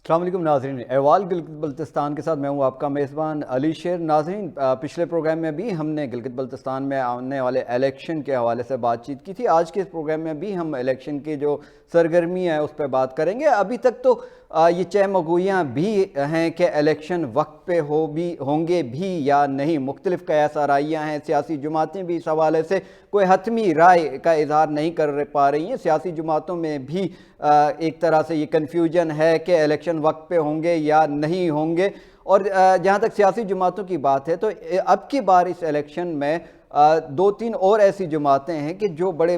السلام علیکم ناظرین، احوال گلگت بلتستان کے ساتھ میں ہوں آپ کا میزبان علی شیر۔ ناظرین، پچھلے پروگرام میں بھی ہم نے گلگت بلتستان میں آنے والے الیکشن کے حوالے سے بات چیت کی تھی۔ آج کے اس پروگرام میں بھی ہم الیکشن کی جو سرگرمی ہے اس پہ بات کریں گے۔ ابھی تک تو یہ چہمگوئیاں بھی ہیں کہ الیکشن وقت پہ ہوں گے بھی یا نہیں۔ مختلف قیاس آرائیاں ہیں، سیاسی جماعتیں بھی اس حوالے سے کوئی حتمی رائے کا اظہار نہیں کر پا رہی ہیں۔ سیاسی جماعتوں میں بھی ایک طرح سے یہ کنفیوژن ہے کہ الیکشن وقت پہ ہوں گے یا نہیں ہوں گے۔ اور جہاں تک سیاسی جماعتوں کی بات ہے تو اب کی بار اس الیکشن میں دو تین اور ایسی جماعتیں ہیں کہ جو بڑے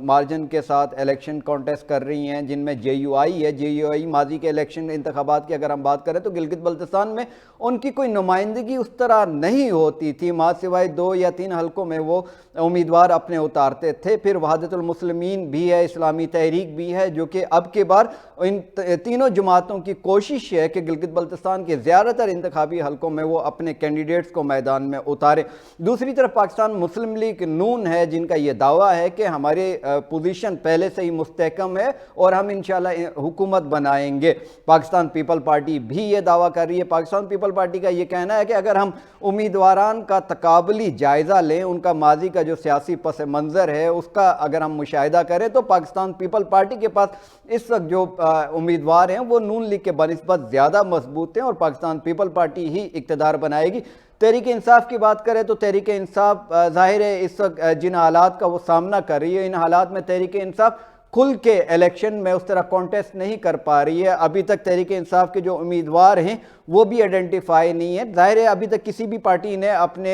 مارجن کے ساتھ الیکشن کانٹیسٹ کر رہی ہیں، جن میں جے یو آئی ہے۔ جے یو آئی ماضی کے الیکشن انتخابات کی اگر ہم بات کریں تو گلگت بلتستان میں ان کی کوئی نمائندگی اس طرح نہیں ہوتی تھی، ماں سوائے 2 یا 3 حلقوں میں وہ امیدوار اپنے اتارتے تھے۔ پھر وحدت المسلمین بھی ہے، اسلامی تحریک بھی ہے، جو کہ اب کے بار ان تینوں جماعتوں کی کوشش ہے کہ گلگت بلتستان کے زیادہ تر انتخابی حلقوں میں وہ اپنے کینڈیڈیٹس کو میدان میں اتارے۔ دوسری طرف پاکستان مسلم لیگ نون ہے، جن کا یہ دعویٰ ہے کہ ہماری پوزیشن پہلے سے ہی مستحکم ہے اور ہم انشاءاللہ حکومت بنائیں گے۔ پاکستان پیپل پارٹی بھی یہ دعویٰ کر رہی ہے۔ پاکستان پیپل پارٹی کا یہ کہنا ہے کہ اگر ہم امیدواران کا تقابلی جائزہ لیں، ان کا ماضی کا جو سیاسی پس منظر ہے اس کا اگر ہم مشاہدہ کریں تو پاکستان پیپل پارٹی کے پاس اس وقت جو امیدوار ہیں وہ نون لیگ کے بنسبت زیادہ مضبوط ہیں اور پاکستان پیپل پارٹی ہی اقتدار بنائے گی۔ تحریک انصاف کی بات کریں تو تحریک انصاف ظاہر ہے اس وقت جن حالات کا وہ سامنا کر رہی ہے، ان حالات میں تحریک انصاف کھل کے الیکشن میں اس طرح کانٹیسٹ نہیں کر پا رہی ہے۔ ابھی تک تحریک انصاف کے جو امیدوار ہیں وہ بھی آئیڈینٹیفائی نہیں ہے۔ ظاہر ہے ابھی تک کسی بھی پارٹی نے اپنے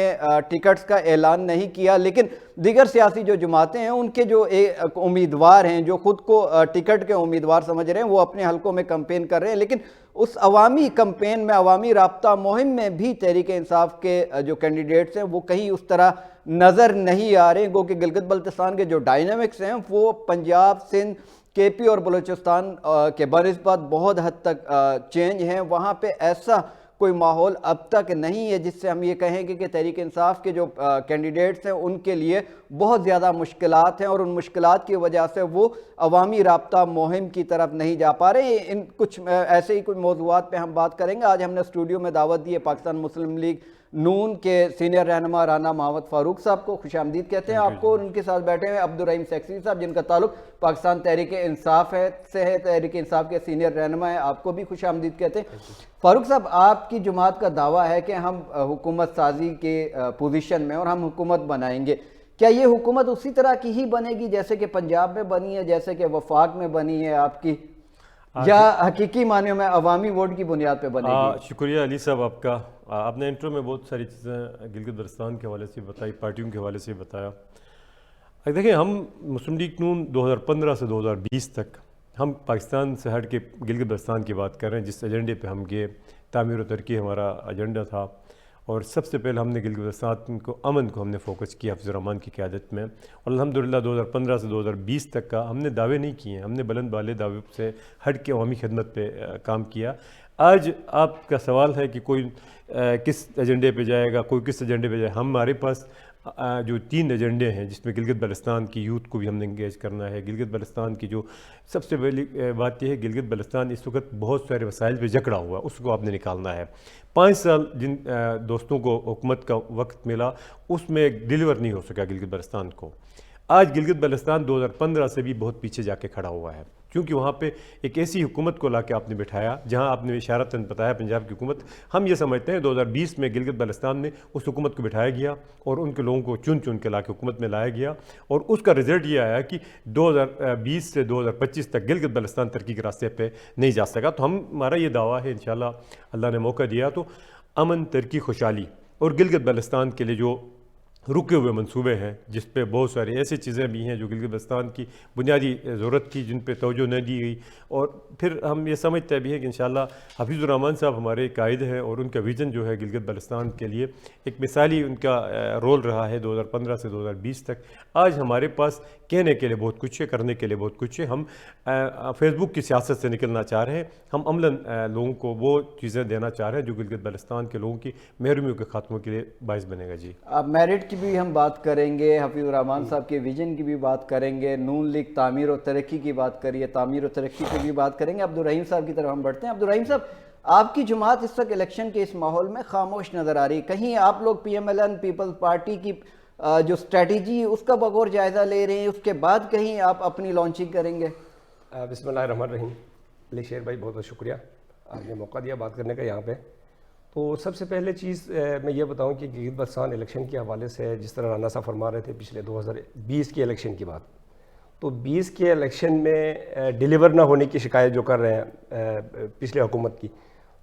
ٹکٹس کا اعلان نہیں کیا، لیکن دیگر سیاسی جو جماعتیں ہیں ان کے جو امیدوار ہیں، جو خود کو ٹکٹ کے امیدوار سمجھ رہے ہیں، وہ اپنے حلقوں میں کمپین کر رہے ہیں۔ لیکن اس عوامی کمپین میں، عوامی رابطہ مہم میں بھی تحریک انصاف کے جو کینڈیڈیٹس ہیں وہ کہیں اس طرح نظر نہیں آ رہے ہیں، گو کہ گلگت بلتستان کے جو ڈائنامکس ہیں وہ پنجاب، سندھ، کے پی اور بلوچستان کے بنسبت بہت حد تک چینج ہیں۔ وہاں پہ ایسا کوئی ماحول اب تک نہیں ہے جس سے ہم یہ کہیں گے کہ تحریک انصاف کے جو کینڈیڈیٹس ہیں ان کے لیے بہت زیادہ مشکلات ہیں اور ان مشکلات کی وجہ سے وہ عوامی رابطہ مہم کی طرف نہیں جا پا رہے۔ ان کچھ ایسے ہی کچھ موضوعات پہ ہم بات کریں گے۔ آج ہم نے اسٹوڈیو میں دعوت دی ہے پاکستان مسلم لیگ نون کے سینئر رہنما رانا محمد فاروق صاحب کو۔ خوش آمدید کہتے ہیں آپ کو۔ اور ان کے ساتھ بیٹھے ہوئے عبدالرحیم سیکسی صاحب، جن کا تعلق پاکستان تحریک انصاف سے ہے، تحریک انصاف کے سینئر رہنما ہیں، آپ کو بھی خوش آمدید کہتے ہیں۔ فاروق صاحب، آپ کی جماعت کا دعویٰ ہے کہ ہم حکومت سازی کے پوزیشن میں اور ہم حکومت بنائیں گے۔ کیا یہ حکومت اسی طرح کی ہی بنے گی جیسے کہ پنجاب میں بنی ہے، جیسے کہ وفاق میں بنی ہے آپ کی، یا حقیقی معنیوں میں عوامی ووٹ کی بنیاد پہ بنے گی؟ شکریہ علی صاحب آپ کا۔ آپ نے انٹرو میں بہت ساری چیزیں گلگت بلتستان کے حوالے سے بتائی، پارٹیوں کے حوالے سے بتایا۔ دیکھیں، ہم مسلم لیگ نون 2015 سے 2020 تک ہم پاکستان سے ہٹ کے گلگت بلتستان کی بات کر رہے ہیں، جس ایجنڈے پہ ہم گئے۔ تعمیر و ترقی ہمارا ایجنڈا تھا اور سب سے پہلے ہم نے گلگت بلتستان کو، امن کو ہم نے فوکس کیا حفظ الرحمان کی قیادت میں۔ اور الحمدللہ 2015 سے 2020 تک کا ہم نے دعوے نہیں کیے ہیں، ہم نے بلند بالے دعوے سے ہٹ کے عوامی خدمت پہ کام کیا۔ آج آپ کا سوال ہے کہ کوئی کس ایجنڈے پہ جائے گا، کوئی کس ایجنڈے پہ جائے گا۔ ہمارے پاس جو 3 ایجنڈے ہیں، جس میں گلگت بلتستان کی یوتھ کو بھی ہم نے انگیج کرنا ہے۔ گلگت بلتستان کی جو سب سے پہلی بات یہ ہے، گلگت بلتستان اس وقت بہت سارے وسائل پہ جکڑا ہوا ہے، اس کو آپ نے نکالنا ہے۔ 5 سال جن دوستوں کو حکومت کا وقت ملا اس میں ڈیلیور نہیں ہو سکا گلگت بلتستان کو۔ آج گلگت بلتستان 2015 سے بھی بہت پیچھے جا کے کھڑا ہوا ہے، کیونکہ وہاں پہ ایک ایسی حکومت کو لا کے آپ نے بٹھایا جہاں آپ نے اشارتاً بتایا پنجاب کی حکومت۔ ہم یہ سمجھتے ہیں 2020 میں گلگت بلتستان میں اس حکومت کو بٹھایا گیا اور ان کے لوگوں کو چن چن کے لا کے حکومت میں لایا گیا، اور اس کا رزلٹ یہ آیا کہ 2020 سے 2025 تک گلگت بلتستان ترقی کے راستے پہ نہیں جا سکا۔ تو ہمارا یہ دعویٰ ہے، انشاءاللہ اللہ نے موقع دیا تو امن، ترقی، خوشحالی اور گلگت بلتستان کے لیے جو رکے ہوئے منصوبے ہیں، جس پہ بہت ساری ایسی چیزیں بھی ہیں جو گلگت بلتستان کی بنیادی ضرورت تھی، جن پہ توجہ نہ دی گئی۔ اور پھر ہم یہ سمجھتے بھی ہیں کہ انشاءاللہ حفیظ الرحمان صاحب ہمارے قائد ہیں اور ان کا ویژن جو ہے گلگت بلتستان کے لیے ایک مثالی ان کا رول رہا ہے 2015 سے 2020 تک۔ آج ہمارے پاس کہنے کے لیے بہت کچھ ہے، کرنے کے لیے بہت کچھ ہے۔ ہم فیس بک کی سیاست سے نکلنا چاہ رہے ہیں، ہم عملاً لوگوں کو وہ چیزیں دینا چاہ رہے ہیں جو گلگت بلتستان کے لوگوں کی محرومیوں کے خاتمے کے لیے باعث بنے گا۔ جی، میرٹ کی کی بھی ہم بات کریں گے, حفیظ الرحمان صاحب کے ویژن کی بھی بات کریں گے, نون لیگ تعمیر و ترقی کی بات کریے, تعمیر و ترقی کی بھی بات کریں گے. عبدالرحیم صاحب کی طرف ہم بڑھتے ہیں. عبدالرحیم صاحب, آپ کی جماعت اس وقت الیکشن کے اس ماحول میں خاموش نظر آ رہی, کہیں آپ لوگ P M L N Peoples Party کی جو اسٹریٹجی اس کا بغور جائزہ لے رہے ہیں, اس کے بعد کہیں آپ اپنی لانچنگ کریں گے؟ بسم اللہ الرحمن الرحیم. علی شیر بھائی بہت بہت شکریہ, آپ نے موقع دیا بات کرنے کا یہاں پہ. تو سب سے پہلے چیز میں یہ بتاؤں کہ گلگت بلتستان الیکشن کے حوالے سے جس طرح رانا صاحب فرما رہے تھے پچھلے 2020 کے الیکشن کی بات, تو 20 کے الیکشن میں ڈیلیور نہ ہونے کی شکایت جو کر رہے ہیں پچھلے حکومت کی,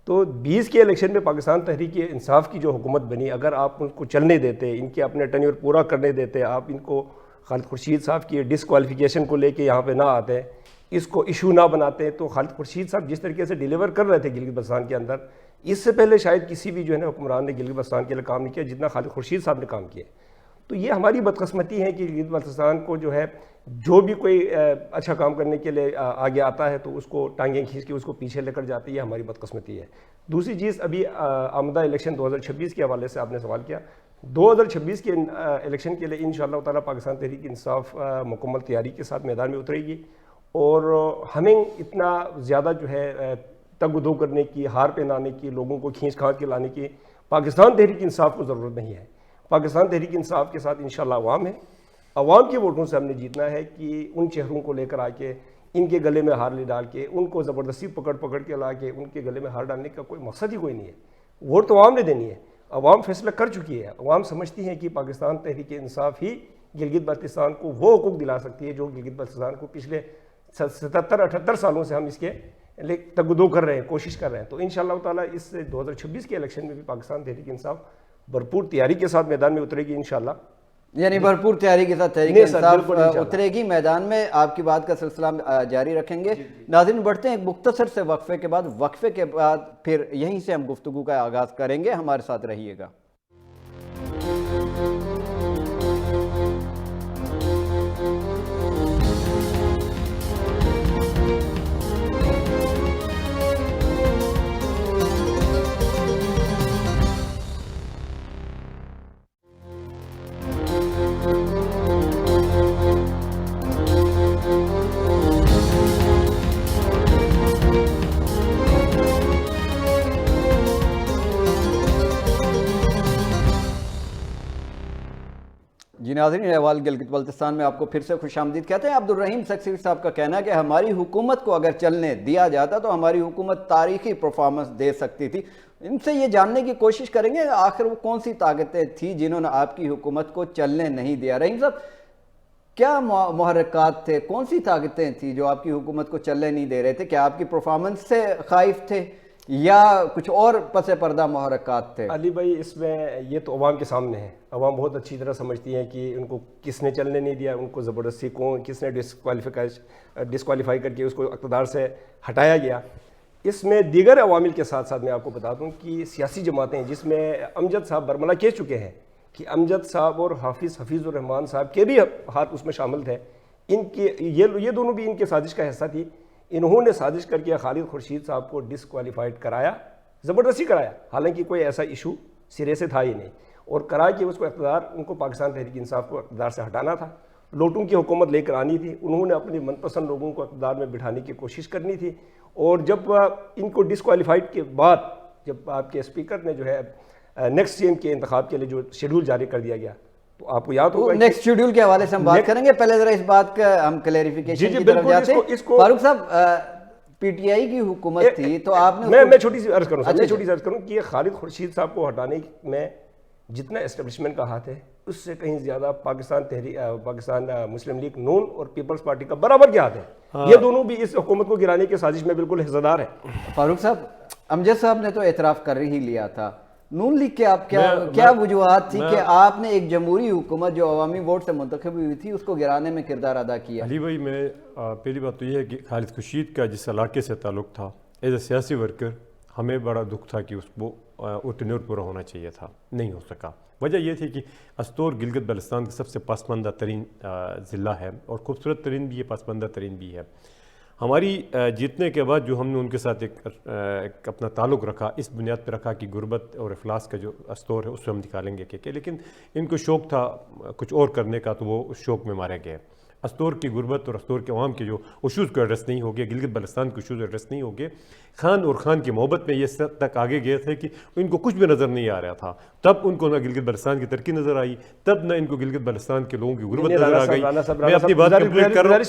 تو 20 کے الیکشن میں پاکستان تحریک انصاف کی جو حکومت بنی, اگر آپ ان کو چلنے دیتے, ان کے اپنے ٹینیور پورا کرنے دیتے, آپ ان کو خالد خورشید صاحب کی ڈسکوالیفیکیشن کو لے کے یہاں پہ نہ آتے, اس کو ایشو نہ بناتے, تو خالد خورشید صاحب جس طریقے سے ڈیلیور کر رہے تھے گلگت بلتستان کے اندر, اس سے پہلے شاید کسی بھی جو ہے نا حکمران نے گلگت بلتستان کے لیے کام نہیں کیا جتنا خالد خورشید صاحب نے کام کیا. تو یہ ہماری بدقسمتی ہے کہ گلگت بلتستان کو جو ہے جو بھی کوئی اچھا کام کرنے کے لیے آگے آتا ہے تو اس کو ٹانگیں کھینچ کے اس کو پیچھے لے کر جاتی ہے, ہماری بدقسمتی ہے. دوسری چیز, ابھی آمدہ الیکشن 2026 کے حوالے سے آپ نے سوال کیا, 2026 کے الیکشن کے لیے انشاءاللہ تعالیٰ پاکستان تحریک انصاف مکمل تیاری کے ساتھ میدان میں اترے گی, اور ہمیں اتنا زیادہ جو ہے تگ و دو کرنے کی, ہار پہنانے کی, لوگوں کو کھینچ کھانچ کے لانے کی پاکستان تحریک انصاف کو ضرورت نہیں ہے. پاکستان تحریک انصاف کے ساتھ انشاءاللہ عوام ہے, عوام کے ووٹوں سے ہم نے جیتنا ہے کہ ان چہروں کو لے کر آ کے ان کے گلے میں ہار لے ڈال کے, ان کو زبردستی پکڑ کے لا کے ان کے گلے میں ہار ڈالنے کا کوئی مقصد ہی کوئی نہیں ہے. ووٹ تو عوام نے دینی ہے, عوام فیصلہ کر چکی ہے, عوام سمجھتی ہے کہ پاکستان تحریک انصاف ہی گلگت بلتستان کو وہ حقوق دلا سکتی ہے جو گلگت بلتستان کو پچھلے 77-78 سالوں سے ہم اس کے تگدو کر رہے ہیں, کوشش کر رہے ہیں. تو انشاءاللہ تعالیٰ اس 2026 کے الیکشن میں بھی پاکستان تحریک انصاف بھرپور تیاری کے ساتھ میدان میں اترے گی انشاءاللہ. یعنی بھرپور تیاری کے ساتھ تحریک انصاف اترے گی میدان میں, آپ کی بات کا سلسلہ جاری رکھیں گے. ناظرین بڑھتے ہیں ایک مختصر سے وقفے کے بعد, وقفے کے بعد پھر یہیں سے ہم گفتگو کا آغاز کریں گے, ہمارے ساتھ رہیے گا. جی ناظرین, احوال گلگت بلتستان میں آپ کو پھر سے خوش آمدید کہتے ہیں. عبدالرحیم سکسیوی صاحب کا کہنا ہے کہ ہماری حکومت کو اگر چلنے دیا جاتا تو ہماری حکومت تاریخی پرفارمنس دے سکتی تھی. ان سے یہ جاننے کی کوشش کریں گے آخر وہ کون سی طاقتیں تھیں جنہوں نے آپ کی حکومت کو چلنے نہیں دیا. رحیم صاحب, کیا محرکات تھے, کون سی طاقتیں تھیں جو آپ کی حکومت کو چلنے نہیں دے رہے تھے؟ کیا آپ کی پرفارمنس سے خائف تھے یا کچھ اور پس پردہ محرکات تھے؟ علی بھائی, اس میں یہ تو عوام کے سامنے ہے. عوام بہت اچھی طرح سمجھتی ہیں کہ ان کو کس نے چلنے نہیں دیا, ان کو زبردستی کس نے ڈسکوالیفائی کر کے اس کو اقتدار سے ہٹایا گیا. اس میں دیگر عوامل کے ساتھ ساتھ میں آپ کو بتا دوں کہ سیاسی جماعتیں جس میں امجد صاحب برملا کہہ چکے ہیں کہ امجد صاحب اور حفیظ الرحمان صاحب کے بھی ہاتھ اس میں شامل تھے, ان کے یہ دونوں بھی ان کے سازش کا حصہ تھی. انہوں نے سازش کر کے خالد خورشید صاحب کو ڈسکوالیفائڈ کرایا, زبردستی کرایا, حالانکہ کوئی ایسا ایشو سرے سے تھا ہی نہیں, اور کرا کے اس کو اقتدار, ان کو پاکستان تحریک انصاف کو اقتدار سے ہٹانا تھا, لوٹوں کی حکومت لے کر آنی تھی. انہوں نے اپنے من پسند لوگوں کو اقتدار میں بٹھانے کی کوشش کرنی تھی. اور جب ان کو ڈسکوالیفائڈ کے بعد جب آپ کے اسپیکر نے جو ہے نیکسٹ سی ایم کے انتخاب کے لیے جو شیڈول جاری کر دیا گیا, تو آپ کو یاد ہوگا نیکسٹ شیڈول کے حوالے سے ہم بات کریں گے. پہلے ذرا اس بات کا ہم کلیریفیکیشن کی طرف جاتے ہیں. فاروق صاحب, پی ٹی آئی کی حکومت تھی تو آپ نے, میں چھوٹی سی عرض کروں کہ خالد خورشید صاحب کو ہٹانے میں جتنا اسٹیبلشمنٹ کا ہاتھ ہے اس سے کہیں زیادہ پاکستان مسلم لیگ نون اور پیپلز پارٹی کا برابر کے ہاتھ ہے. یہ دونوں بھی اس حکومت کو گرانے کی سازش میں بالکل حصہ دار ہیں. فاروق صاحب, امجد صاحب نے تو اعتراف کر ہی لیا تھا. نون لیگ کے آپ کیا وجوہات تھی کہ آپ نے ایک جمہوری حکومت جو عوامی ووٹ سے منتخب ہوئی تھی اس کو گرانے میں کردار ادا کیا؟ علی بھائی, میں پہلی بات تو یہ ہے کہ خالد خورشید کا جس علاقے سے تعلق تھا, ایز اے سیاسی ورکر ہمیں بڑا دکھ تھا کہ اس کو ٹینیور پورا ہونا چاہیے تھا, نہیں ہو سکا. وجہ یہ تھی کہ استور گلگت بلتستان کا سب سے پسماندہ ترین ضلع ہے اور خوبصورت ترین بھی ہے, پسماندہ ترین بھی ہے. ہماری جیتنے کے بعد جو ہم نے ان کے ساتھ ایک اپنا تعلق رکھا، اس بنیاد پہ رکھا کہ غربت اور افلاس کا جو استور ہے اس سے ہم نکالیں گے کہ لیکن ان کو شوق تھا کچھ اور کرنے کا، تو وہ اس شوق میں مارے گئے۔ استور کی غربت اور استور کے عوام کے جو ایشوز کو ایڈریس نہیں ہو گئے، گلگت بلتستان کے ایشوز ایڈریس نہیں ہو گئے، خان اور خان کی محبت میں یہ سب تک آگے گئے تھے کہ ان کو کچھ بھی نظر نہیں آ رہا تھا۔ تب ان کو نہ گلگت بلتستان کی ترقی نظر آئی، تب نہ ان کو گلگت بلتستان کے لوگوں کی غربت نظر آ گئی۔ میں اپنی بات کمپلیٹ کر رہا ہوں،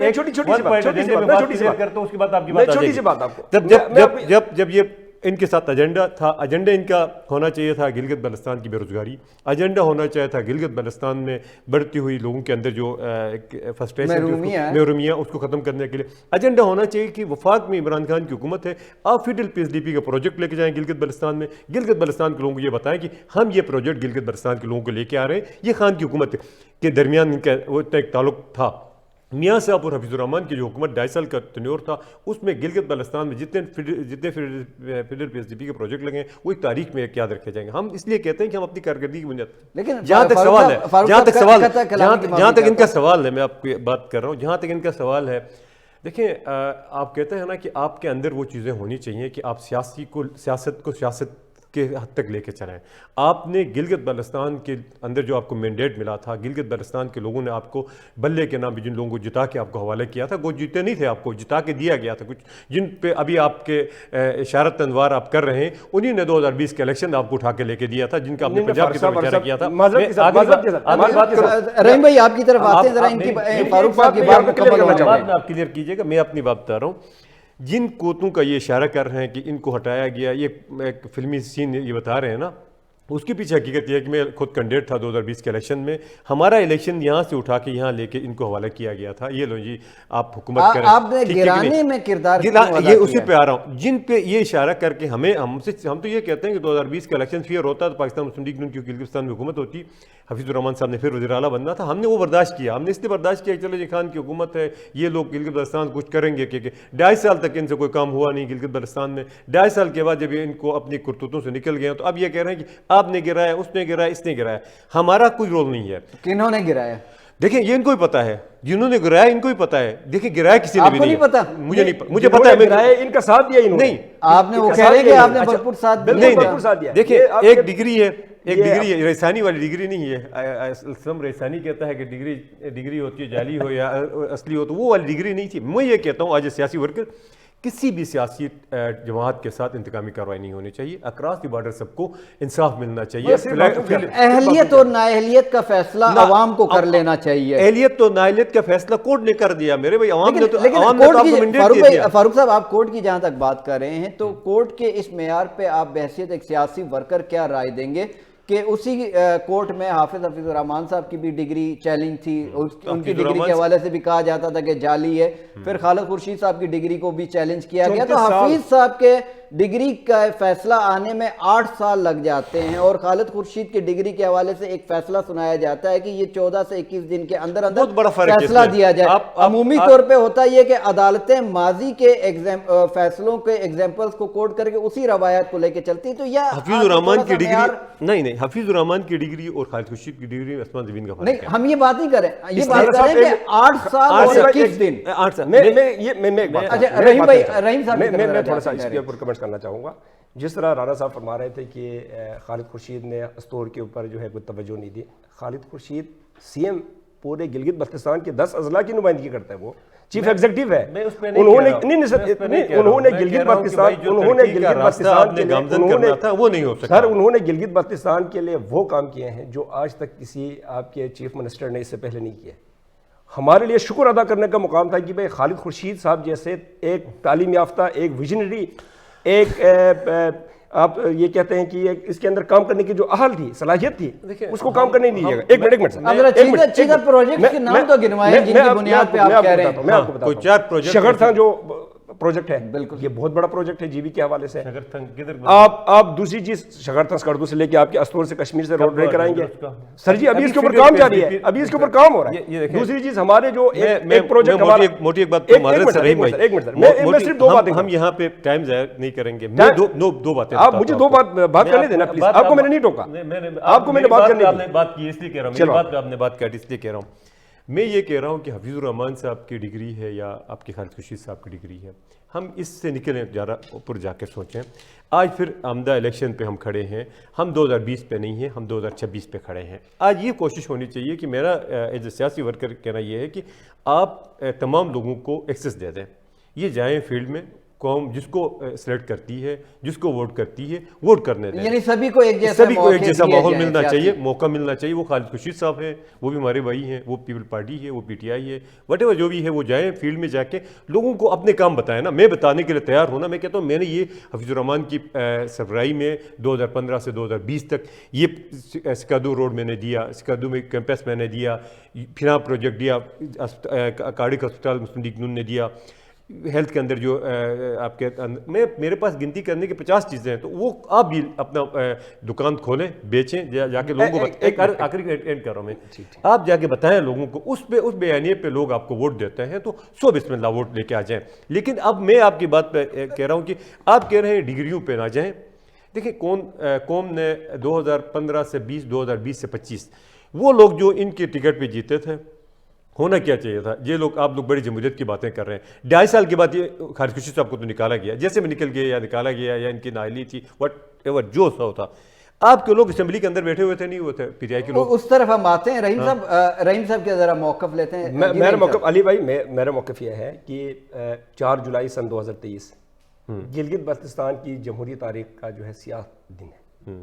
ایک کرتا ہوں، اس کے بعد آپ کی بات آ جائے گی۔ جب یہ ان کے ساتھ ایجنڈا تھا، ایجنڈا ان کا ہونا چاہیے تھا گلگت بلتستان کی بے روزگاری، ایجنڈا ہونا چاہیے تھا گلگت بلتستان میں بڑھتی ہوئی لوگوں کے اندر جو فرسٹریشن محرومیہ اس کو ختم کرنے کے لیے ایجنڈا ہونا چاہیے کہ وفاق میں عمران خان کی حکومت ہے، آپ federal P S D P کا پروجیکٹ لے کے جائیں گلگت بلتستان میں، گلگت بلتستان کے لوگوں کو یہ بتائیں کہ ہم یہ پروجیکٹ گلگت بلتستان کے لوگوں کو لے کے آ رہے ہیں۔ یہ خان کی حکومت کے درمیان ان کا وہ ایک تعلق تھا۔ میاں صاحب اور حفیظ الرحمان کی جو حکومت 2.5 سال کا تنیور تھا، اس میں گلگت بلتستان میں جتنے federal P S D P کے پروجیکٹ لگے ہیں وہ ایک تاریخ میں یاد رکھے جائیں گے۔ ہم اس لیے کہتے ہیں کہ ہم اپنی کارکردگی کی بنیاد، لیکن جہاں تک سوال ہے، جہاں تک ان کا سوال ہے، میں آپ کو بات کر رہا ہوں، جہاں تک ان کا سوال ہے، دیکھیں آپ کہتے ہیں نا کہ آپ کے اندر وہ چیزیں ہونی چاہیے کہ آپ سیاست کو سیاست کے حد تک لے کے چلیں۔ آپ نے گلگت بلتستان کے اندر جو آپ کو مینڈیٹ ملا تھا، گلگت بلتستان کے لوگوں نے آپ کو بلے کے نام پہ جن لوگوں کو جتا کے آپ کو حوالے کیا تھا، وہ جیتے نہیں تھے، آپ کو جتا کے دیا گیا تھا۔ کچھ جن پہ ابھی آپ کے اشارت انوار آپ کر رہے ہیں، انہی نے 2020 کے الیکشن آپ کو اٹھا کے لے کے دیا تھا، جن کا آپ نے پنجاب کی طرف اشارہ کیا تھا۔ رحیم بھائی آپ کی طرف آتے ہیں، ذرا ان کی فاروق صاحب کی بات مکمل ہونا چاہیے، آپ کلیئر کیجئے گا، میں اپنی بات بتا رہا ہوں۔ جن کوتوں کا یہ اشارہ کر رہے ہیں کہ ان کو ہٹایا گیا، یہ ایک فلمی سین یہ بتا رہے ہیں نا، اس کے پیچھے حقیقت یہ ہے کہ میں خود کینڈیڈیٹ تھا 2020 کے الیکشن میں، ہمارا الیکشن یہاں سے اٹھا کے یہاں لے کے ان کو حوالہ کیا گیا تھا۔ یہ لو جی آپ حکومت کریں، آپ نے گرانے میں کردار یہ اسی پہ آ رہا ہوں، جن پہ یہ اشارہ کر کے ہم تو یہ کہتے ہیں کہ 2020 کا الیکشن فیئر ہوتا تو پاکستان مسلم لیگ نون کی گلگستان میں حکومت ہوتی، حفیظ الرحمان صاحب نے پھر وزیر اعلیٰ بننا تھا۔ ہم نے وہ برداشت کیا، ہم نے اس لیے برداشت کیا کہ چلو جی خان کی حکومت ہے، یہ لوگ گلگت بلتستان کچھ کریں گے، کہ 2.5 سال تک ان سے کوئی کام ہوا نہیں گلگت بلتستان میں۔ 2.5 سال کے بعد جب ان کو اپنی کرتوتوں سے نکل گئے تو اب یہ کہہ رہے ہیں کہ آپ نے گرایا، اس نے گرایا، اس نے گرایا۔ ہمارا کوئی رول نہیں ہے۔ کنہوں نے گرایا؟ دیکھیں یہ ان کو ہی پتا ہے، جنہوں نے گرایا ان کو ہی پتا ہے۔ دیکھیں گرایا کسی نے بھی نہیں پتا، مجھے پتا ہے، گرایا ان کا ساتھ دیا انہوں نے، نہیں آپ نے وہ کہہ رہے کہ آپ نے بھرپور ساتھ دیا۔ دیکھیں ایک ڈگری ہے، ایک ڈگری ہے، ریسانی والی ڈگری نہیں ہے۔ اسلم ریسانی کہتا ہے کہ ڈگری ہوتی ہے جعلی ہو یا اصلی ہو، تو وہ والی ڈگری نہیں تھی۔ میں یہ کہتا ہوں آج سیاسی ورکر کسی بھی سیاسی جماعت کے ساتھ انتقامی کارروائی نہیں ہونی چاہیے، اکراس دی بارڈر سب کو انصاف ملنا چاہیے۔ اہلیت اور نااہلیت کا فیصلہ عوام کو کر لینا چاہیے۔ اہلیت تو نااہلیت کا فیصلہ کورٹ نے کر دیا میرے بھائی، عوام نے تو فاروق صاحب آپ کورٹ کی جہاں تک بات کر رہے ہیں تو کورٹ کے اس معیار پہ آپ بحیثیت ایک سیاسی ورکر کیا رائے دیں گے کہ اسی کورٹ میں حفیظ الرحمان صاحب کی بھی ڈگری چیلنج تھی، ان کی ڈگری کے حوالے سے بھی کہا جاتا تھا کہ جعلی ہے، پھر خالد خورشید صاحب کی ڈگری کو بھی چیلنج کیا گیا، تو حفیظ صاحب کے ڈگری کا فیصلہ آنے میں 8 سال لگ جاتے ہیں اور خالد خورشید کی ڈگری کے حوالے سے ایک فیصلہ سنایا جاتا ہے کہ یہ 14 سے 21 دن کے اندر فیصلہ دیا جائے۔ عمومی طور پہ ہوتا یہ کہ عدالتیں ماضی کے فیصلوں کے ایگزامپلز کو کوٹ کر کے اسی روایات کو لے کے چلتی، تو یہ حفیظ الرحمان کی ڈگری نہیں، حفیظ الرحمان کی ڈگری اور خالد خورشید کی ڈگری آسمان زمین کا فرق ہے۔ نہیں ہم یہ بات نہیں کر رہے، یہ بات کر رہے ہیں کہ 8 سال اور 21 دن۔ رحیم صاحب میں تھوڑا سا اس کے اوپر کمنٹ کرنا چاہوں گا۔ جس طرح رانا صاحب فرما رہے تھے کہ خالد خورشید نے استور کے اوپر جو ہے کوئی توجہ نہیں دی، خالد خورشید سی ایم پورے گلگت بلتستان کے 10 اضلاع کی نمائندگی کرتا ہے، وہ چیف ایگزیکٹو ہے۔ انہوں نے گلگت بلتستان کے لیے وہ کام کیے ہیں جو آج تک کسی آپ کے چیف منسٹر نے اس سے پہلے نہیں کیے۔ ہمارے لیے شکر ادا کرنے کا مقام تھا کہ بھئی خالد خورشید صاحب جیسے ایک تعلیم یافتہ، ایک ویژنری، ایک آپ یہ کہتے ہیں کہ اس کے اندر کام کرنے کی جو اہل تھی، صلاحیت تھی، اس کو کام کرنے نہیں دیجیے گا۔ ایک منٹ چیزہ پروجیکٹ کے نام تو گنوائے جن کی بنیاد پہ آپ کہہ رہے ہیں۔ میں آپ کو بتاتا ہوں، شگرتھان جو پروجیکٹ ہے، یہ بہت بڑا پروجیکٹ ہے جی بی کے حوالے سے۔ آپ دوسری چیز شگرتھان سکردو سے لے کے آپ کے استور سے کشمیر سے روڈ رے کرائیں گے سر جی، ابھی اس کے اوپر کام جاری ہے، ابھی اس کے اوپر کام ہو رہا ہے۔ دوسری چیز ہمارے جو ایک پروجیکٹ موٹی ایک بات ہم یہاں پہ ٹائم ضائع نہیں کریں گے، دو باتیں آپ مجھے دو بات کرنے دینا پلیز، آپ کو میں نے نہیں ٹوکا، آپ کو میں نے بات کرنے دی، بات کی اس لیے کہہ رہا ہوں، میری بات پہ آپ نے بات کاٹی اس لیے کہہ رہا ہوں۔ میں یہ کہہ رہا ہوں کہ حفیظ الرحمان صاحب کی ڈگری ہے یا آپ کے خالد خورشید صاحب کی ڈگری ہے، ہم اس سے نکلیں، ذرا اوپر جا کے سوچیں. آج پھر آمدہ الیکشن پہ ہم کھڑے ہیں، ہم 2020 پہ نہیں ہیں، ہم 2026 پہ کھڑے ہیں. آج یہ کوشش ہونی چاہیے کہ میرا ایز اے سیاسی ورکر کہنا یہ ہے کہ آپ تمام لوگوں کو ایکسیس دے دیں، یہ جائیں فیلڈ میں، قوم جس کو سلیکٹ کرتی ہے، جس کو ووٹ کرتی ہے، ووٹ کرنے دیں. یعنی سبھی کو ایک جیسا ماحول ملنا چاہیے، موقع ملنا چاہیے. وہ خالد خورشید صاحب ہیں، وہ بھی ہمارے بھائی ہیں، وہ پیپل پارٹی ہے، وہ پی ٹی آئی ہے، وٹ ایور جو بھی ہے، وہ جائیں فیلڈ میں جا کے لوگوں کو اپنے کام بتائیں نا. میں بتانے کے لیے تیار ہوں نا. میں کہتا ہوں میں نے یہ حفیظ الرحمان کی سربراہی میں 2015 سے 2020 تک یہ سکادو روڈ میں نے دیا، سکادو میں کیمپس میں نے دیا، پھنا پروجیکٹ دیا، کارڈک ہسپتال مسلم لیگ نون نے دیا، ہیلتھ کے اندر جو آپ کے میرے پاس گنتی کرنے کے 50 چیزیں ہیں. تو وہ آپ بھی اپنا دکان کھولیں، بیچیں، جا کے لوگوں کو ایک آخری اینڈ کر رہا ہوں میں، آپ جا کے بتائیں لوگوں کو، اس بیانیے پہ لوگ آپ کو ووٹ دیتے ہیں تو سو بسم اللہ ووٹ لے کے آ جائیں. لیکن اب میں آپ کی بات پہ کہہ رہا ہوں کہ آپ کہہ رہے ہیں ڈگریوں پہ نہ جائیں. دیکھیں قوم نے 2015 سے 2020 سے 25 وہ لوگ جو ان کے ٹکٹ پہ جیتے تھے، ہونا کیا چاہیے تھا؟ یہ لوگ آپ لوگ بڑی جمہوریت کی باتیں کر رہے ہیں. 2.5 سال کے بعد یہ خالد خورشید صاحب کو تو نکالا گیا، جیسے میں نکل گیا یا نکالا گیا یا ان کی نااہلی تھی، وٹ ایور جو سا ہوتا. آپ کے لوگ اسمبلی کے اندر بیٹھے ہوئے تھے، نہیں ہوئے تھے پی ٹی آئی کے لوگ. اس طرف ہم آتے ہیں. رحیم صاحب کے ذرا موقف لیتے ہیں. میرا موقف علی بھائی، میرا موقف یہ ہے کہ 4 جولائی سن 2023 گلگت بلتستان کی جمہوری تاریخ کا جو ہے سیاہ دن ہے.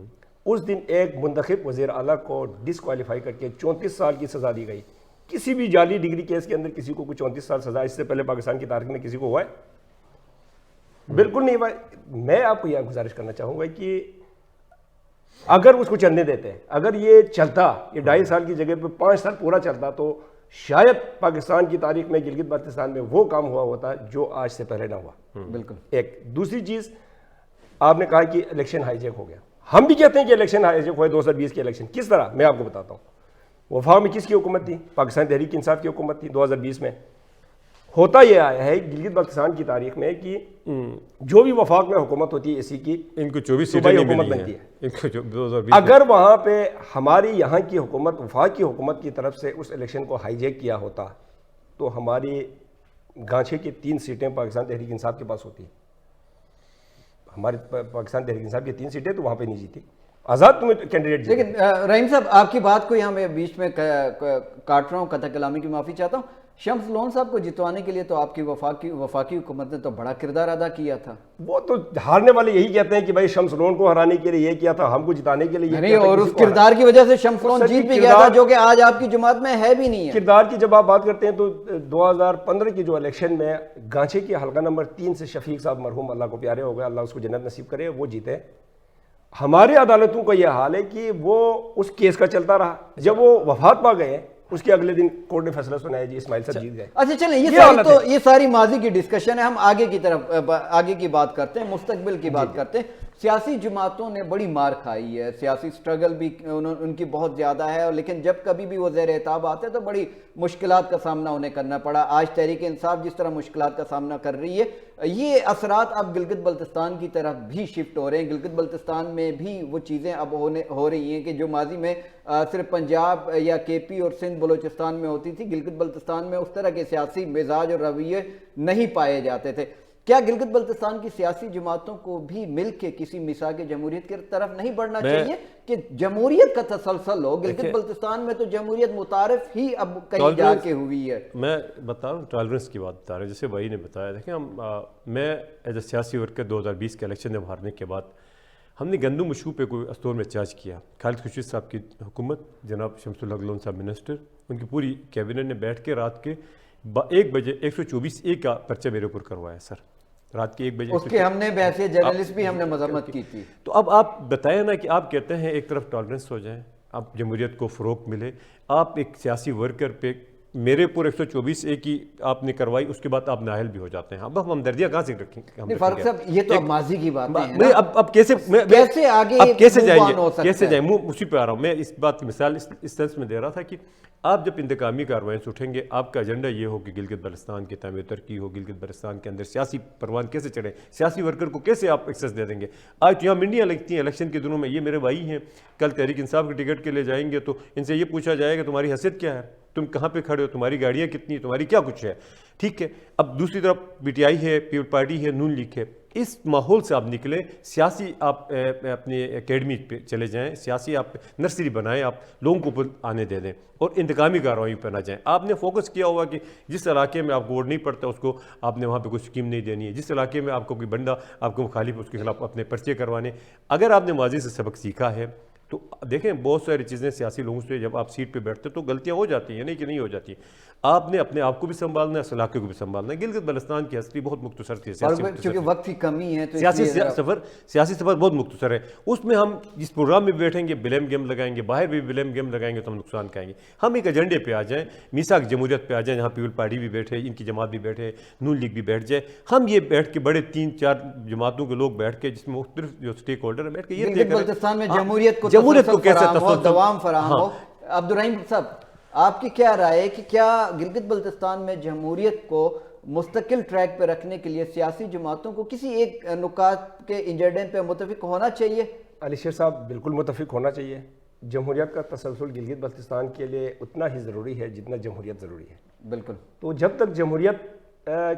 اس دن ایک منتخب وزیر اعلیٰ کو ڈسکوالیفائی کر کے 34 سال کی سزا دی گئی. کسی بھی جعلی ڈگری کیس کے اندر کسی کو کوئی 34 سال سزا اس سے پہلے پاکستان کی تاریخ میں کسی کو ہوا ہے؟ بالکل نہیں ہوا. میں آپ کو یہ گزارش کرنا چاہوں گا کہ اگر اس کو چلنے دیتے ہیں، اگر یہ چلتا، یہ 2.5 سال کی جگہ پہ 5 سال پورا چلتا، تو شاید پاکستان کی تاریخ میں گلگت بلتستان میں وہ کام ہوا ہوتا جو آج سے پہلے نہ ہوا. بالکل. ایک دوسری چیز، آپ نے کہا کہ الیکشن ہائی جیک ہو گیا. ہم بھی کہتے ہیں کہ الیکشن ہائی جیک ہوئے 2020 کے الیکشن. کس طرح؟ میں آپ کو بتاتا ہوں. وفاق میں کس کی حکومت تھی؟ پاکستان تحریک انصاف کی حکومت تھی 2020 میں. ہوتا یہ آیا ہے گلگت بلتستان کی تاریخ میں کہ جو بھی وفاق میں حکومت ہوتی ہے اسی کی ان کو 24 سیٹیں نہیں حکومت ملی بنتی ہے. ہیں. اگر وہاں پہ ہماری یہاں کی حکومت، وفاق کی حکومت کی طرف سے اس الیکشن کو ہائی جیک کیا ہوتا تو ہماری گانچھے کی 3 سیٹیں پاکستان تحریک انصاف کے پاس ہوتی. ہمارے پاکستان تحریک انصاف کی 3 سیٹیں تو وہاں پہ نہیں جیتی. آزاد تمہیں کینڈیڈیٹ. لیکن رحیم صاحب آپ کی بات کو یہاں میں بیچ میں کاٹ رہا ہوں، قطع کلامی کی معافی چاہتا ہوں. شمس لون صاحب کو جتوانے کے لیے تو آپ کی وفاقی حکومت نے تو بڑا کردار ادا کیا تھا. وہ تو ہارنے والے یہی کہتے ہیں کہ بھائی شمس لون کو ہرانے کے لیے یہ کیا تھا، ہم کو جتانے کے لیے یہ نہیں، اور اس کردار کی وجہ سے شمس لون جیت بھی گیا تھا، جو کہ آج آپ کی جماعت میں ہے بھی نہیں ہے. کردار کی جب آپ بات کرتے ہیں تو 2015 کی جو الیکشن میں گانچے کی حلقہ نمبر 3 سے شفیق صاحب مرحوم، اللہ کو پیارے ہو گئے، اللہ اس کو جنت نصیب کرے، وہ جیتے. ہمارے عدالتوں کا یہ حال ہے کہ وہ اس کیس کا چلتا رہا. جب وہ وفات پا گئے اس کے اگلے دن کورٹ نے فیصلہ سنایا جی اسماعیل صاحب جیت گئے. اچھا چلیں، یہ ساری ماضی کی ڈسکشن ہے. ہم آگے کی بات کرتے ہیں، مستقبل کی بات کرتے ہیں. سیاسی جماعتوں نے بڑی مار کھائی ہے، سیاسی سٹرگل بھی ان کی بہت زیادہ ہے، لیکن جب کبھی بھی وہ زیر اعتاب آتے تو بڑی مشکلات کا سامنا انہیں کرنا پڑا. آج تحریک انصاف جس طرح مشکلات کا سامنا کر رہی ہے، یہ اثرات اب گلگت بلتستان کی طرف بھی شفٹ ہو رہے ہیں. گلگت بلتستان میں بھی وہ چیزیں اب ہو رہی ہیں کہ جو ماضی میں صرف پنجاب یا کے پی اور سندھ بلوچستان میں ہوتی تھی، گلگت بلتستان میں اس طرح کے سیاسی مزاج اور رویے نہیں پائے جاتے تھے. کیا گلگت بلتستان کی سیاسی جماعتوں کو بھی مل کے کسی میثاق جمہوریت کی طرف نہیں بڑھنا چاہیے کہ جمہوریت کا تسلسل ہو؟ گلگت بلتستان میں تو جمہوریت متعارف ہی اب کہیں جا کے ہوئی ہے. میں بتا رہا ہوں ٹالرنس کی بات بتا رہا ہوں، جیسے بھائی نے بتایا. دیکھیں میں ایز اے سیاسی ورکر 2020 کے الیکشن میں ہارنے کے بعد ہم نے گندم مشروع پہ کوئی اسٹور میں چارج کیا. خالد خورشید صاحب کی حکومت، جناب شمس الحق لون صاحب منسٹر، ان کی پوری کیبنٹ نے بیٹھ کے رات کے 1 بجے 124A کا پرچہ میرے اوپر کروایا سر. رات کے 1 بجے اس کے ہم نے بحیثیت جرنلسٹ بھی ہم نے مذمت کی تھی. تو اب آپ بتائیں نا کہ آپ کہتے ہیں ایک طرف ٹالرنس ہو جائیں، آپ جمہوریت کو فروغ ملے، آپ ایک سیاسی ورکر پہ میرے پر 124A کی آپ نے کروائی، اس کے بعد آپ نااہل بھی ہو جاتے ہیں. اب ہم دردیاں کہاں سے رکھیں گے؟ فاروق صاحب یہ تو اب ماضی کی باتیں ہیں. اب کیسے آگے کیسے جائیں گے؟ اسی پہ آ رہا ہوں میں. اس بات کی مثال اس سینس میں دے رہا تھا کہ آپ جب انتقامی کارروائیوں سے اٹھیں گے، آپ کا ایجنڈا یہ ہو کہ گلگت بلتستان کی تعمیر ترقی ہو، گلگت بلتستان کے اندر سیاسی پروان کیسے چڑھیں، سیاسی ورکر کو کیسے آپ ایکسیس دے دیں گے. آج تو یہاں منڈیاں لگتی ہیں الیکشن کے دنوں میں. یہ میرے بھائی ہیں، کل تحریک انصاف کے ٹکٹ کے لے جائیں گے تو ان سے یہ پوچھا جائے گا تمہاری حیثیت کیا ہے. تم کہاں پہ کھڑے ہو, تمہاری گاڑیاں کتنی, تمہاری کیا کچھ ہے, ٹھیک ہے. اب دوسری طرف پی ٹی آئی ہے, پیپل پارٹی ہے, نون لیگ ہے. اس ماحول سے آپ نکلیں, سیاسی آپ اپنی اکیڈمی پہ چلے جائیں, سیاسی آپ نرسری بنائیں, آپ لوگوں کو اوپر آنے دے دیں اور انتقامی کارروائیوں پہ نہ جائیں. آپ نے فوکس کیا ہوگا کہ جس علاقے میں آپ کو ووٹ نہیں پڑتا اس کو آپ نے وہاں پہ کوئی اسکیم نہیں دینی ہے, جس علاقے میں آپ کو کوئی بندہ آپ کو مخالف اس کے خلاف اپنے پرچے کروانے. اگر آپ نے ماضی سے سبق سیکھا ہے تو دیکھیں بہت ساری چیزیں سیاسی لوگوں سے جب آپ سیٹ پہ بیٹھتے تو غلطیاں ہو جاتی ہیں, نہیں کہ نہیں ہو جاتی. آپ نے اپنے آپ کو بھی سنبھالنا ہے, اس علاقے کو بھی سنبھالنا ہے. گلگت بلتستان کی ہسٹری بہت مختصر تھی, چونکہ وقت کی کمی ہے تو سیاسی سفر بہت مختصر ہے. اس میں ہم جس پروگرام میں بیٹھیں گے بلیم گیم لگائیں گے, باہر بھی بلیم گیم لگائیں گے تو ہم نقصان کھائیں گے. ہم ایک ایجنڈے پہ آ جائیں, میثاق جمہوریت پہ آ جائیں, جہاں پیپل پارٹی بھی بیٹھے, ان کی جماعت بھی بیٹھے, نون لیگ بھی بیٹھ جائے. ہم یہ بیٹھ کے بڑے 3-4 جماعتوں کے لوگ بیٹھ کے, جس میں مختلف جو اسٹیک ہولڈر ہیں, بیٹھ کے یہ گلگت بلتستان میں جمہوریت کو کیسے دوام فراہم ہو. عبدالرحیم صاحب, آپ کی کیا رائے ہے کہ کیا گلگت بلتستان میں جمہوریت کو مستقل ٹریک پہ رکھنے کے لیے سیاسی جماعتوں کو کسی ایک نکات کے ایجنڈے پہ متفق ہونا چاہیے؟ علی شیر صاحب, بالکل متفق ہونا چاہیے. جمہوریت کا تسلسل گلگت بلتستان کے لیے اتنا ہی ضروری ہے جتنا جمہوریت ضروری ہے. بالکل. تو جب تک جمہوریت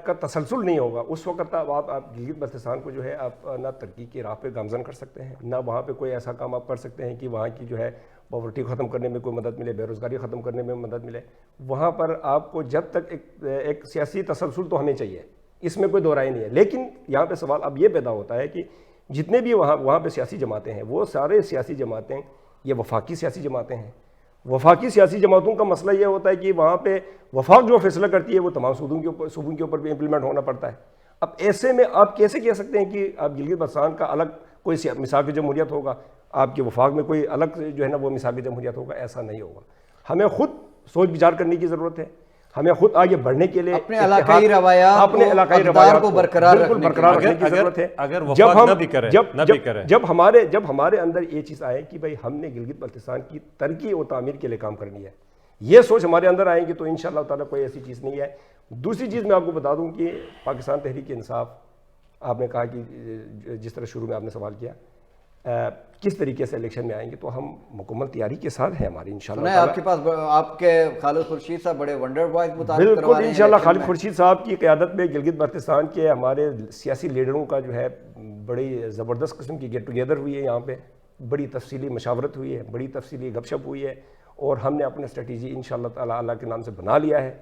کا تسلسل نہیں ہوگا اس وقت آپ گلگت بلتستان کو جو ہے آپ نہ ترقی کی راہ پہ گامزن کر سکتے ہیں, نہ وہاں پہ کوئی ایسا کام آپ کر سکتے ہیں کہ وہاں کی جو ہے پاورٹی ختم کرنے میں کوئی مدد ملے, بے روزگاری ختم کرنے میں مدد ملے. وہاں پر آپ کو جب تک ایک سیاسی تسلسل تو ہمیں چاہیے, اس میں کوئی دو رائے نہیں ہے. لیکن یہاں پہ سوال اب یہ پیدا ہوتا ہے کہ جتنے بھی وہاں پہ سیاسی جماعتیں ہیں وہ سارے سیاسی جماعتیں یہ وفاقی سیاسی جماعتیں ہیں. وفاقی سیاسی جماعتوں کا مسئلہ یہ ہوتا ہے کہ وہاں پہ وفاق جو فیصلہ کرتی ہے وہ تمام صوبوں کے اوپر بھی امپلیمنٹ ہونا پڑتا ہے. اب ایسے میں آپ کیسے کہہ سکتے ہیں کہ آپ گلگت بلتستان کا الگ کوئی میثاق جمہوریت ہوگا, آپ کے وفاق میں کوئی الگ جو ہے نا وہ میثاق جمہوریت ہوگا؟ ایسا نہیں ہوگا. ہمیں خود سوچ بچار کرنے کی ضرورت ہے, ہمیں خود آگے بڑھنے کے لیے اپنے علاقائی روایات کو برقرار رکھنے کی ضرورت ہے. اگر وفاق نہ بھی کریں جب ہمارے اندر یہ چیز آئے کہ بھائی ہم نے گلگت بلتستان کی ترقی اور تعمیر کے لیے کام کرنی ہے, یہ سوچ ہمارے اندر آئے گی تو انشاءاللہ تعالیٰ کوئی ایسی چیز نہیں ہے. دوسری چیز میں آپ کو بتا دوں کہ پاکستان تحریک انصاف, آپ نے کہا کہ جس طرح شروع میں آپ نے سوال کیا کس طریقے سے الیکشن میں آئیں گے, تو ہم مکمل تیاری کے ساتھ ہیں ہماری انشاءاللہ. آپ کے پاس آپ کے خالد خورشید صاحب بڑے ونڈر بوائز مطابق بالکل انشاءاللہ خالد خورشید صاحب کی قیادت میں گلگت بلتستان کے ہمارے سیاسی لیڈروں کا جو ہے بڑی زبردست قسم کی گیٹ ٹوگیدر ہوئی ہے. یہاں پہ بڑی تفصیلی مشاورت ہوئی ہے, بڑی تفصیلی گپ شپ ہوئی ہے, اور ہم نے اپنا اسٹریٹجی انشاءاللہ تعالیٰ اللہ کے نام سے بنا لیا ہے.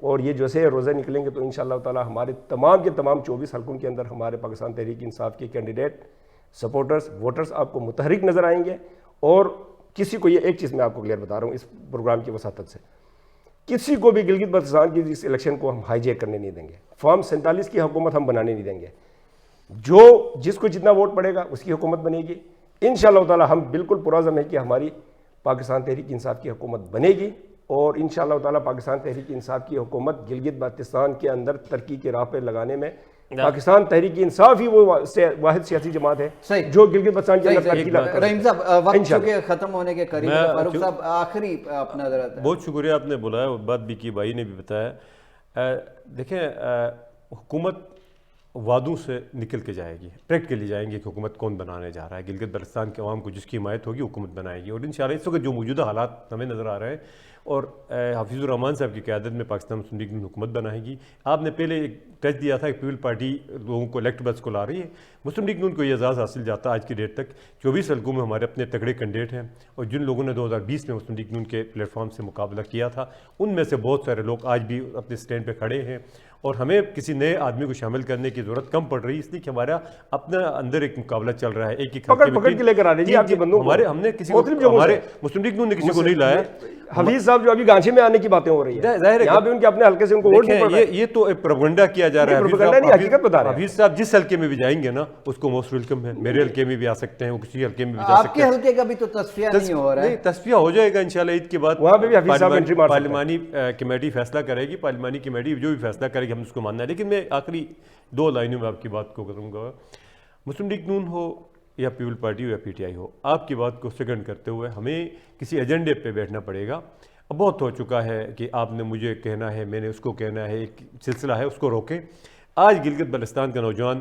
اور یہ جیسے روزے نکلیں گے تو انشاءاللہ تعالیٰ ہمارے تمام کے تمام 24 حلقوں کے اندر ہمارے پاکستان تحریک انصاف کے کینڈیڈیٹ, سپورٹرز, ووٹرز آپ کو متحرک نظر آئیں گے. اور کسی کو یہ ایک چیز میں آپ کو کلیئر بتا رہا ہوں اس پروگرام کی وساطت سے, کسی کو بھی گلگت بلتستان کی اس الیکشن کو ہم ہائی جیک کرنے نہیں دیں گے. فارم 47 کی حکومت ہم بنانے نہیں دیں گے. جس کو جتنا ووٹ پڑے گا اس کی حکومت بنے گی. انشاءاللہ تعالیٰ ہم بالکل پرعزم ہیں کہ ہماری پاکستان تحریک انصاف کی حکومت بنے گی, اور انشاءاللہ تعالیٰ پاکستان تحریک انصاف کی حکومت گلگت بلتستان کے اندر ترقی کے راہ پہ لگانے میں پاکستان تحریک انصاف ہی وہ واحد سیاسی جماعت ہے جو گلگت بلتستان کے اندر ترقی لگا. رحیم صاحب, وقت چونکہ ختم ہونے کے قریب ہے, فاروق صاحب آخری اپنا ذرا. بہت شکریہ آپ نے بلایا, وہ بات بھی کی, بھائی نے بھی بتایا. دیکھیں حکومت وعدوں سے نکل کے جائے گی, پریکٹیکلی جائیں گے کہ حکومت کون بنانے جا رہا ہے. گلگت بلتستان کے عوام کو جس کی حمایت ہوگی حکومت بنائے گی, اور انشاءاللہ اس وقت جو موجودہ حالات ہمیں نظر آ رہے ہیں, اور حفیظ الرحمان صاحب کی قیادت میں پاکستان مسلم لیگ حکومت بنائے گی. آپ نے پہلے ایک ٹچ دیا تھا کہ پیپل پارٹی لوگوں کو الیکٹبلس کو لا رہی ہے. مسلم لیگ نون کو یہ اعزاز حاصل جاتا آج کی ڈیٹ تک. 24 حلقوں میں ہمارے اپنے تگڑے کینڈیڈیٹ ہیں, اور جن لوگوں نے 2020 میں مسلم لیگ نون کے پلیٹ فارم سے مقابلہ کیا تھا ان میں سے بہت سارے لوگ آج بھی اپنے اسٹینڈ پہ کھڑے ہیں, اور ہمیں کسی نئے آدمی کو شامل کرنے کی ضرورت کم پڑ رہی ہے, اس لیے کہ ہمارا اپنا اندر ایک مقابلہ چل رہا ہے. ایک ہی پکڑ کے لے کر آ رہے جی آپ کے بندوں کو. ہم نے کسی کو, ہمارے مسلم لیگ نون نے کسی کو نہیں لایا. حفیظ صاحب جو ابھی گانچے میں آنے کی باتیں ہو رہی ہیں, یہاں پہ ان کے اپنے حلقے سے ان کو ووٹ نہیں پڑ رہا ہے. یہ تو پروپیگنڈا کیا جا رہا ہے. حقیقت بتا رہے ہیں. حفیظ صاحب جس حلقے میں بھی جائیں گے نا اس کو موسٹ ویلکم ہے. میرے حلقے میں بھی آ سکتے ہیں, وہ کسی حلقے میں بھی جا سکتے ہیں. آپ کے حلقے کا بھی تو تصفیہ نہیں ہو رہا ہے. تصفیہ ہو جائے گا انشاءاللہ عید کے بعد. وہاں پہ بھی حفیظ صاحب انٹری مار سکتے ہیں. پارلیمانی کمیٹی فیصلہ کرے گی, پارلیمانی کمیٹی جو بھی فیصلہ کرے گی ہم اس کو ماننا ہے. لیکن میں آخری 2 لائنوں میں آپ کی بات کو کروں گا. مسلم لیگ نون ہو یا پیپل پارٹی ہو یا پی ٹی آئی ہو, آپ کی بات کو سیکنڈ کرتے ہوئے ہمیں کسی ایجنڈے پہ بیٹھنا پڑے گا. اب بہت ہو چکا ہے کہ آپ نے مجھے کہنا ہے, میں نے اس کو کہنا ہے, ایک سلسلہ ہے اس کو روکیں. آج گلگت بلتستان کا نوجوان